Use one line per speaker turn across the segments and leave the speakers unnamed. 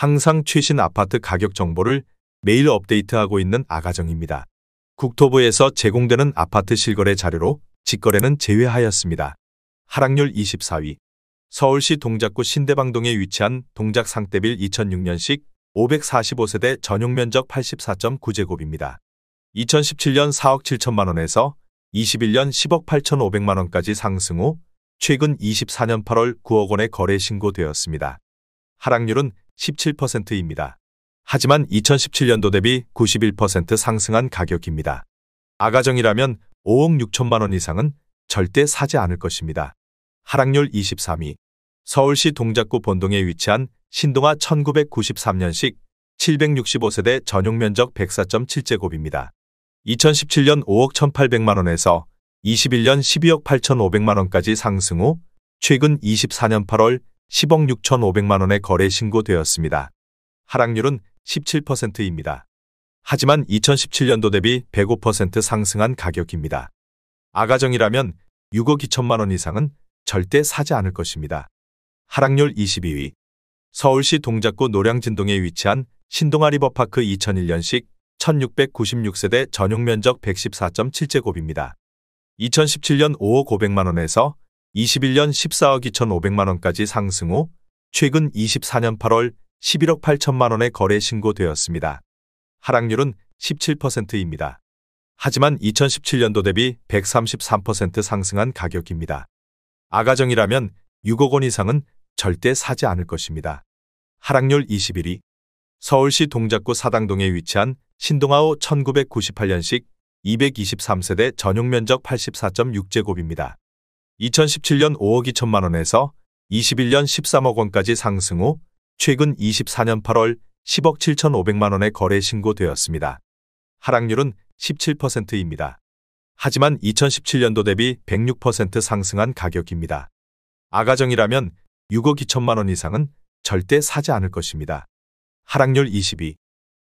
항상 최신 아파트 가격 정보를 매일 업데이트하고 있는 아가정입니다. 국토부에서 제공되는 아파트 실거래 자료로 직거래는 제외하였습니다. 하락률 24위. 서울시 동작구 신대방동에 위치한 동작 상떼빌 2006년식 545세대 전용 면적 84.9제곱입니다. 2017년 4억 7천만 원에서 21년 10억 8천5백만 원까지 상승 후 최근 24년 8월 9억 원에 거래 신고되었습니다. 하락률은 17%입니다. 하지만 2017년도 대비 91% 상승한 가격입니다. 아가정이라면 5억 6천만 원 이상은 절대 사지 않을 것입니다. 하락률 23위. 서울시 동작구 본동에 위치한 신동아 1993년식 765세대 전용 면적 104.7제곱입니다. 2017년 5억 1,800만 원에서 21년 12억 8천5백만 원까지 상승 후 최근 24년 8월 10억 6천5백만 원에 거래 신고되었습니다. 하락률은 17%입니다. 하지만 2017년도 대비 105% 상승한 가격입니다. 아가정이라면 6억 2천만 원 이상은 절대 사지 않을 것입니다. 하락률 22위. 서울시 동작구 노량진동에 위치한 신동아 리버파크 2001년식 1696세대 전용 면적 114.7제곱입니다. 2017년 5억 5백만 원에서 21년 14억 2천5백만 원까지 상승 후 최근 24년 8월 11억 8천만 원에 거래 신고되었습니다. 하락률은 17%입니다. 하지만 2017년도 대비 133% 상승한 가격입니다. 아가정이라면 6억 원 이상은 절대 사지 않을 것입니다. 하락률 21위. 서울시 동작구 사당동에 위치한 신동아호 1998년식 223세대 전용 면적 84.6제곱입니다. 2017년 5억 2천만 원에서 21년 13억 원까지 상승 후 최근 24년 8월 10억 7천5백만 원에 거래 신고되었습니다. 하락률은 17%입니다. 하지만 2017년도 대비 106% 상승한 가격입니다. 아가정이라면 6억 2천만 원 이상은 절대 사지 않을 것입니다. 하락률 22.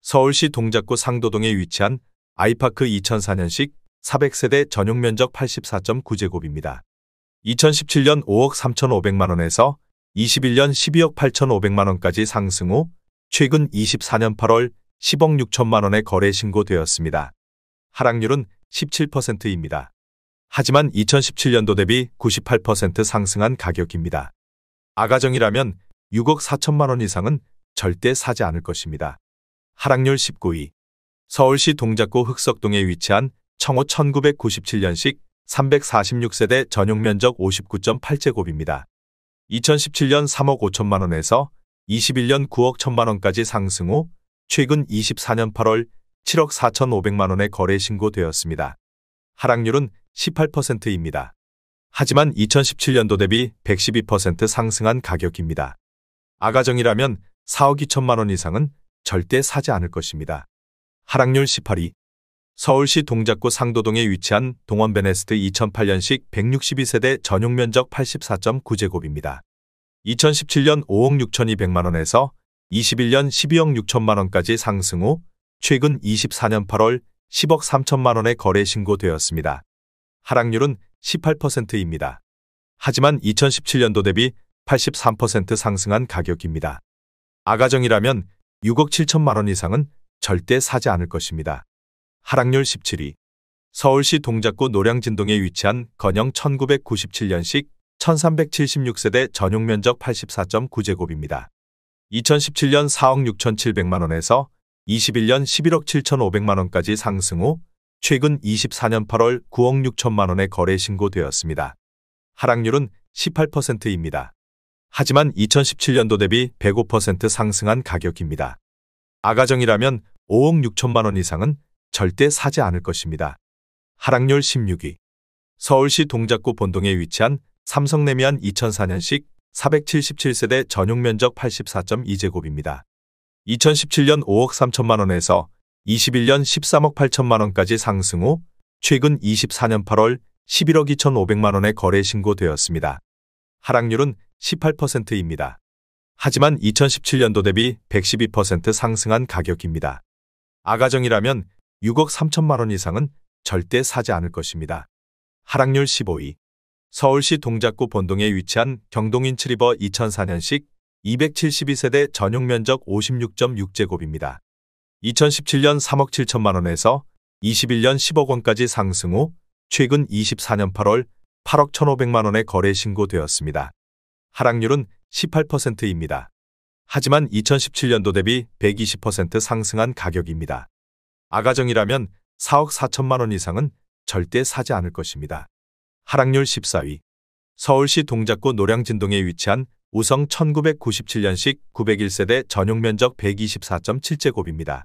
서울시 동작구 상도동에 위치한 아이파크 2004년식 400세대 전용 면적 84.9제곱입니다. 2017년 5억 3천5백만 원에서 21년 12억 8천5백만 원까지 상승 후 최근 24년 8월 10억 6천만 원에 거래 신고되었습니다. 하락률은 17%입니다. 하지만 2017년도 대비 98% 상승한 가격입니다. 아가정이라면 6억 4천만 원 이상은 절대 사지 않을 것입니다. 하락률 19위. 서울시 동작구 흑석동에 위치한 청호 1997년식 346세대 전용 면적 59.8제곱입니다. 2017년 3억 5천만 원에서 21년 9억 1천만 원까지 상승 후 최근 24년 8월 7억 4천5백만 원에 거래 신고되었습니다. 하락률은 18%입니다. 하지만 2017년도 대비 112% 상승한 가격입니다. 아가정이라면 4억 2천만 원 이상은 절대 사지 않을 것입니다. 하락률 18위. 서울시 동작구 상도동에 위치한 동원 베네스트 2008년식 162세대 전용 면적 84.9제곱입니다. 2017년 5억 6천2백만 원에서 21년 12억 6천만 원까지 상승 후 최근 24년 8월 10억 3천만 원에 거래 신고되었습니다. 하락률은 18%입니다. 하지만 2017년도 대비 83% 상승한 가격입니다. 아가정이라면 6억 7천만 원 이상은 절대 사지 않을 것입니다. 하락률 17위. 서울시 동작구 노량진동에 위치한 건영 1997년식 1376세대 전용 면적 84.9제곱입니다. 2017년 4억 6천7백만 원에서 21년 11억 7천5백만 원까지 상승 후 최근 24년 8월 9억 6천만 원에 거래 신고되었습니다. 하락률은 18%입니다. 하지만 2017년도 대비 105% 상승한 가격입니다. 아가정이라면 5억 6천만 원 이상은 절대 사지 않을 것입니다. 하락률 16위. 서울시 동작구 본동에 위치한 삼성레미안 2004년식 477세대 전용 면적 84.2제곱입니다. 2017년 5억 3천만 원에서 21년 13억 8천만 원까지 상승 후 최근 24년 8월 11억 2천5백만 원에 거래 신고되었습니다. 하락률은 18%입니다. 하지만 2017년도 대비 112% 상승한 가격입니다. 아가정이라면 6억 3천만 원 이상은 절대 사지 않을 것입니다. 하락률 15위. 서울시 동작구 본동에 위치한 경동인츠리버 2004년식 272세대 전용 면적 56.6제곱입니다. 2017년 3억 7천만 원에서 21년 10억 원까지 상승 후 최근 24년 8월 8억 1,500만 원에 거래 신고되었습니다. 하락률은 18%입니다. 하지만 2017년도 대비 120% 상승한 가격입니다. 아가정이라면 4억 4천만 원 이상은 절대 사지 않을 것입니다. 하락률 14위. 서울시 동작구 노량진동에 위치한 우성 1997년식 901세대 전용 면적 124.7제곱입니다.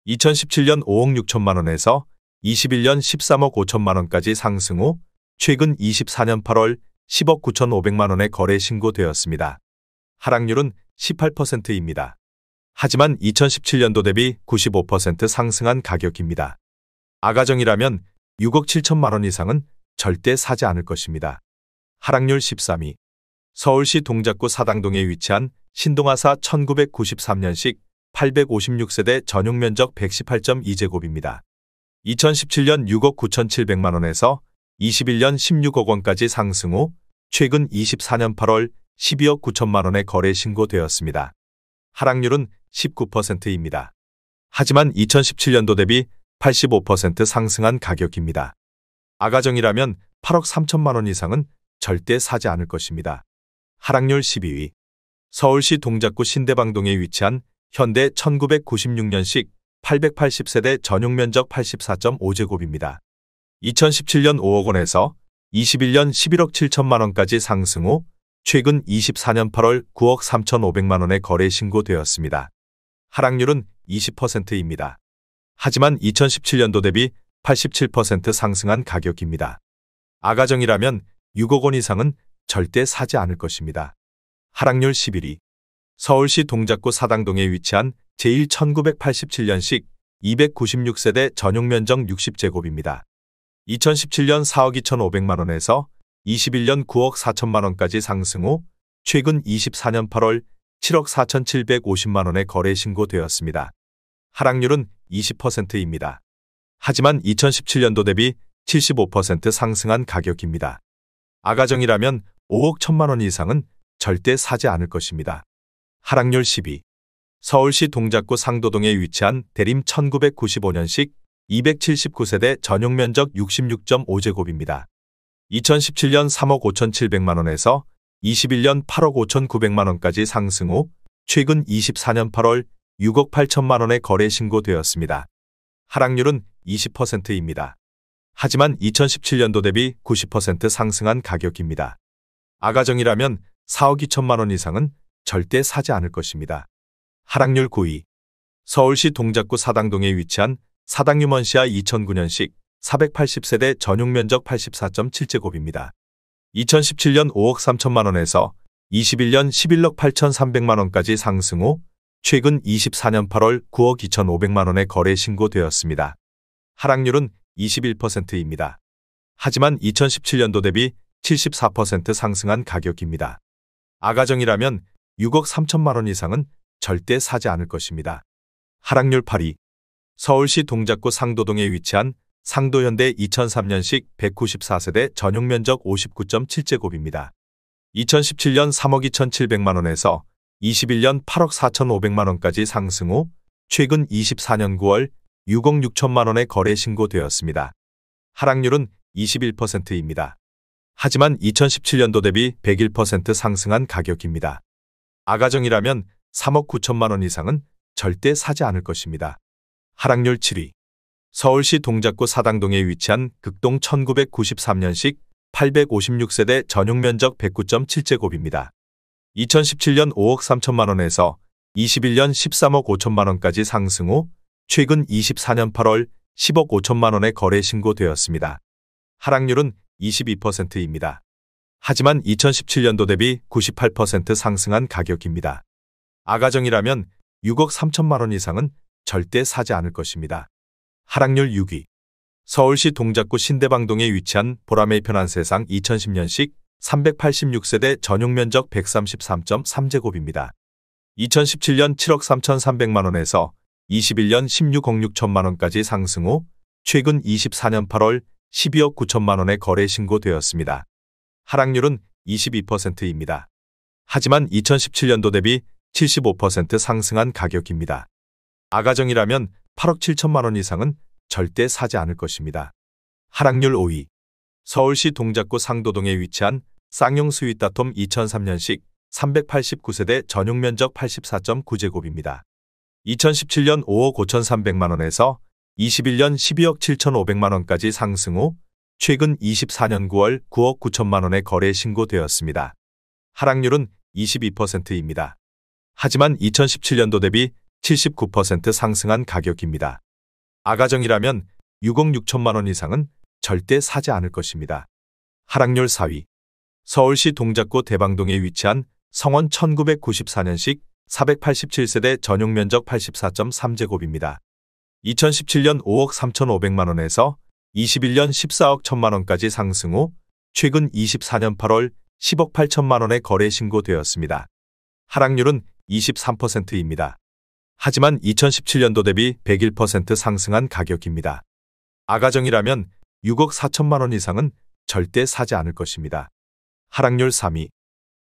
2017년 5억 6천만 원에서 21년 13억 5천만 원까지 상승 후 최근 24년 8월 10억 9,500만 원에 거래 신고되었습니다. 하락률은 18%입니다. 하지만 2017년도 대비 95% 상승한 가격입니다. 아가정이라면 6억 7천만 원 이상은 절대 사지 않을 것입니다. 하락률 13위. 서울시 동작구 사당동에 위치한 신동아사 1993년식 856세대 전용 면적 118.2제곱입니다. 2017년 6억 9,700만 원에서 21년 16억 원까지 상승 후 최근 24년 8월 12억 9천만 원에 거래 신고되었습니다. 하락률은 19%입니다. 하지만 2017년도 대비 85% 상승한 가격입니다. 아가정이라면 8억 3천만 원 이상은 절대 사지 않을 것입니다. 하락률 12위. 서울시 동작구 신대방동에 위치한 현대 1996년식 880세대 전용 면적 84.5제곱입니다. 2017년 5억 원에서 21년 11억 7천만 원까지 상승 후 최근 24년 8월 9억 3,500만 원에 거래 신고되었습니다. 하락률은 20%입니다. 하지만 2017년도 대비 87% 상승한 가격입니다. 아가정이라면 6억 원 이상은 절대 사지 않을 것입니다. 하락률 11위. 서울시 동작구 사당동에 위치한 제1 1987년식 296세대 전용 면적 60제곱입니다. 2017년 4억 2,500만 원에서 21년 9억 4천만 원까지 상승 후 최근 24년 8월 7억 4,750만 원에 거래 신고되었습니다. 하락률은 20%입니다. 하지만 2017년도 대비 75% 상승한 가격입니다. 아가정이라면 5억 1천만 원 이상은 절대 사지 않을 것입니다. 하락률 10위. 서울시 동작구 상도동에 위치한 대림 1995년식 279세대 전용 면적 66.5제곱입니다. 2017년 3억 5,700만 원에서 21년 8억 5,900만 원까지 상승 후 최근 24년 8월 6억 8천만 원에 거래 신고되었습니다. 하락률은 20%입니다. 하지만 2017년도 대비 90% 상승한 가격입니다. 아가정이라면 4억 2천만 원 이상은 절대 사지 않을 것입니다. 하락률 9위. 서울시 동작구 사당동에 위치한 사당유먼시아 2009년식 480세대 전용 면적 84.7제곱입니다. 2017년 5억 3천만 원에서 21년 11억 8,300만 원까지 상승 후 최근 24년 8월 9억 2,500만 원에 거래 신고되었습니다. 하락률은 21%입니다. 하지만 2017년도 대비 74% 상승한 가격입니다. 아가정이라면 6억 3천만 원 이상은 절대 사지 않을 것입니다. 하락률 8위. 서울시 동작구 상도동에 위치한 상도현대 2003년식 194세대 전용 면적 59.7제곱입니다. 2017년 3억 2,700만 원에서 21년 8억 4,500만 원까지 상승 후 최근 24년 9월 6억 6천만 원에 거래 신고되었습니다. 하락률은 21%입니다. 하지만 2017년도 대비 101% 상승한 가격입니다. 아가정이라면 3억 9천만 원 이상은 절대 사지 않을 것입니다. 하락률 7위. 서울시 동작구 사당동에 위치한 극동 1993년식 856세대 전용 면적 109.7제곱입니다. 2017년 5억 3천만 원에서 21년 13억 5천만 원까지 상승 후 최근 24년 8월 10억 5천만 원에 거래 신고되었습니다. 하락률은 22%입니다. 하지만 2017년도 대비 98% 상승한 가격입니다. 아가정이라면 6억 3천만 원 이상은 절대 사지 않을 것입니다. 하락률 6위. 서울시 동작구 신대방동에 위치한 보람의 편한 세상 2010년식 386세대 전용 면적 133.3제곱입니다. 2017년 7억 3,300만 원에서 21년 16억 6천만 원까지 상승 후 최근 24년 8월 12억 9천만 원에 거래 신고되었습니다. 하락률은 22%입니다. 하지만 2017년도 대비 75% 상승한 가격입니다. 아가정이라면 8억 7천만 원 이상은 절대 사지 않을 것입니다. 하락률 5위. 서울시 동작구 상도동에 위치한 쌍용 스위다톰 2003년식 389세대 전용 면적 84.9제곱입니다. 2017년 5억 5,300만 원에서 21년 12억 7,500만 원까지 상승 후 최근 24년 9월 9억 9천만 원에 거래 신고되었습니다. 하락률은 22%입니다. 하지만 2017년도 대비 79% 상승한 가격입니다. 아가정이라면 6억 6천만 원 이상은 절대 사지 않을 것입니다. 하락률 4위. 서울시 동작구 대방동에 위치한 성원 1994년식 487세대 전용 면적 84.3제곱입니다. 2017년 5억 3,500만 원에서 21년 14억 1천만 원까지 상승 후 최근 24년 8월 10억 8천만 원에 거래 신고되었습니다. 하락률은 23%입니다. 하지만 2017년도 대비 101% 상승한 가격입니다. 아가정이라면 6억 4천만 원 이상은 절대 사지 않을 것입니다. 하락률 3위.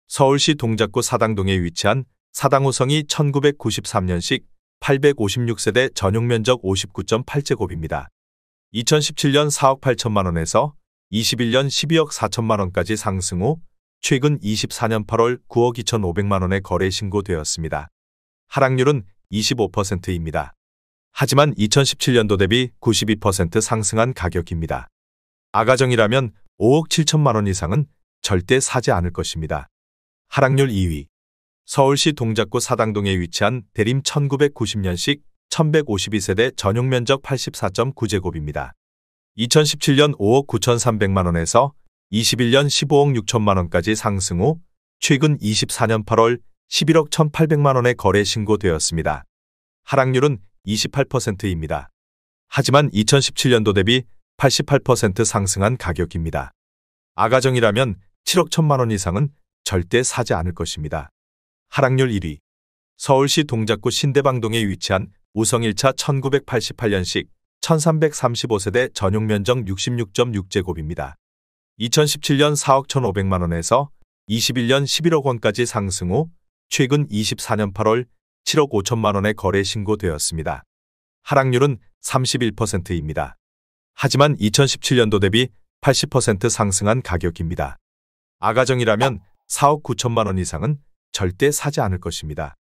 서울시 동작구 사당동에 위치한 사당호성이 1993년식 856세대 전용 면적 59.8제곱입니다. 2017년 4억 8천만 원에서 21년 12억 4천만 원까지 상승 후 최근 24년 8월 9억 2,500만 원에 거래 신고되었습니다. 하락률은 25%입니다. 하지만 2017년도 대비 92% 상승한 가격입니다. 아가정이라면 5억 7천만 원 이상은 절대 사지 않을 것입니다. 하락률 2위. 서울시 동작구 사당동에 위치한 대림 1990년식 1152세대 전용 면적 84.9제곱입니다. 2017년 5억 9,300만 원에서 21년 15억 6천만 원까지 상승 후 최근 24년 8월 11억 1,800만 원에 거래 신고되었습니다. 하락률은 28%입니다. 하지만 2017년도 대비 88% 상승한 가격입니다. 아가정이라면 7억 1천만 원 이상은 절대 사지 않을 것입니다. 하락률 1위. 서울시 동작구 신대방동에 위치한 우성 1차 1988년식 1335세대 전용 면적 66.6제곱입니다. 2017년 4억 1,500만 원에서 21년 11억 원까지 상승 후 최근 24년 8월 7억 5천만 원에 거래 신고되었습니다. 하락률은 31%입니다. 하지만 2017년도 대비 80% 상승한 가격입니다. 아가정이라면 4억 9천만 원 이상은 절대 사지 않을 것입니다.